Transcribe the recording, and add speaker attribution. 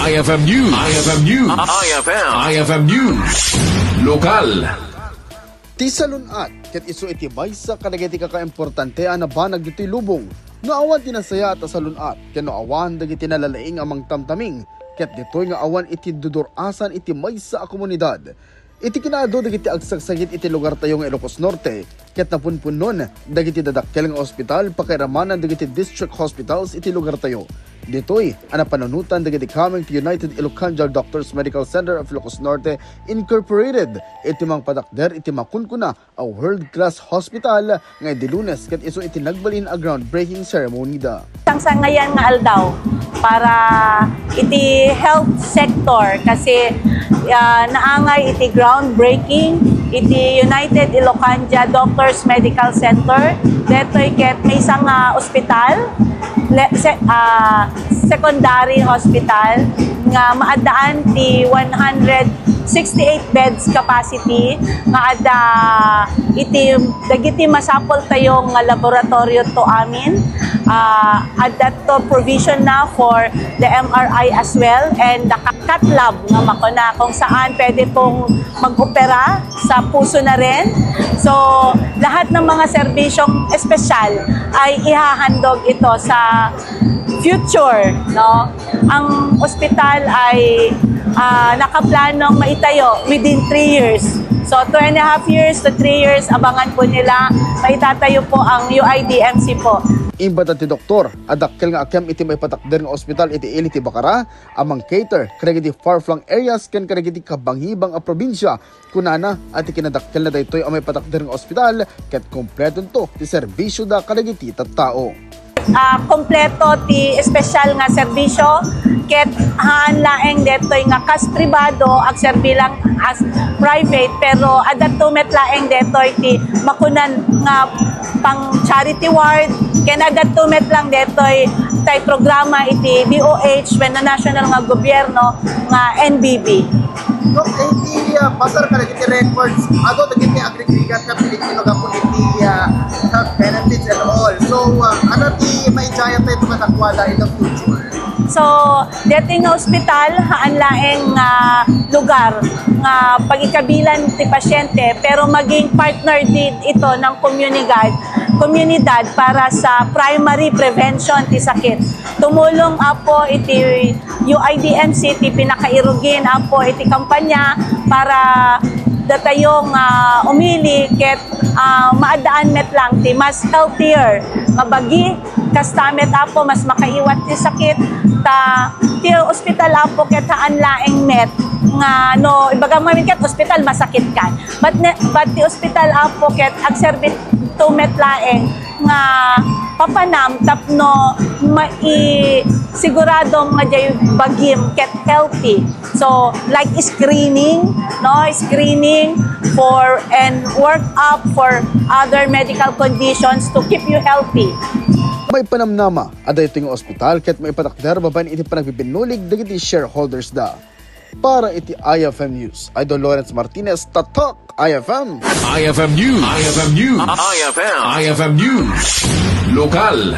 Speaker 1: IFM News. IFM News. IFM News. Lokal.
Speaker 2: Ti salunat, ket iso iti baysa kadagiti kakaimportante na banag dito'y lubong. No awan tinasaya at salunat, ket no awan dagiti nalalaing amang tamtaming, ket dito'y nga awan iti dudurasan iti maysa a komunidad. Iti kinaado dagiti agsagsagit iti lugar tayo nga Ilocos Norte, ket napunpunon dagiti dadakkel nga ospital pakiramanan dagiti district hospitals iti lugar tayo. Dito'y panunutan dagiti coming to United Ilocos Doctors Medical Center of Ilocos Norte Incorporated. Iti Maipatakder iti makunkuna a world-class hospital nga di Lunes ket iso iti nagbalin a groundbreaking ceremony da.
Speaker 3: Ang sangayan nga aldaw para iti health sector kasi naangay iti groundbreaking iti United Ilocos Doctors Medical Center. Deto'y ket may isang ospital, secondary hospital nga maadaan ti 168 beds capacity nga ada iti dagiti masapol tayong laboratorio to amin. At to provision na for the MRI as well and the cath lab nga makuna kung saan pwede pong mag-opera sa puso na rin. So lahat ng mga serbisyong espesyal ay ihahandog ito sa future, no? Ang ospital ay nakaplanong maitayo within 3 years. So 2.5 years to 3 years abangan po nila maitatayo po ang UIDMC po.
Speaker 2: Imbatan ti doktor, adakkel nga akyam iti Maipatakder nga ospital iti ili ti Bacarra, amang cater kadagiti far-flung areas ken kadagiti kabanghibang a probinsya. Kunana at ikinadakkel na daytoy ang Maipatakder nga ospital ket kompleto to ti serbisyo da kadagiti tattao.
Speaker 3: Kompleto ti espesyal nga serbisyo ket haan laeng detoy nga kas pribado ag serbilang as private pero adatumet laeng detoy ti makunan nga pang charity ward ken adatumet lang detoy tay programa iti DOH when na national nga gobyerno nga NBB.
Speaker 4: No, iti pasar ka iti records ato dagiti agrigat na Pilipino gapon iti health benefits and all. So ano ti maijaya tayo matakwala in the future?
Speaker 3: So, dito nga ospital, haan laeng lugar nga pagikabilan ti pasyente pero maging partner din ito ng komunidad para sa primary prevention ti sakit. Tumulong apo iti UIDMC ti pinakairugin apo iti kampanya para datayong umili ket maadaan met lang ti mas healthier mabagi kastamet apo mas makaiwat ti sakit ta ti ospital apo ket haan laeng met nga no ibagang mamin ket ospital masakit kan but ti ospital apo ket ag servit to met laeng nga papanam tapno siguradong nga jay bagim ket healthy. So like screening for and work up for other medical conditions to keep you healthy.
Speaker 2: May panamnama ada ito yung ospital ket Maipatakder babaen iti panagbibinulig dagiti shareholders da. Para iti IFM News, Idol Lawrence Martinez, Tatak IFM.
Speaker 1: IFM News. IFM News. IFM News. Lokal.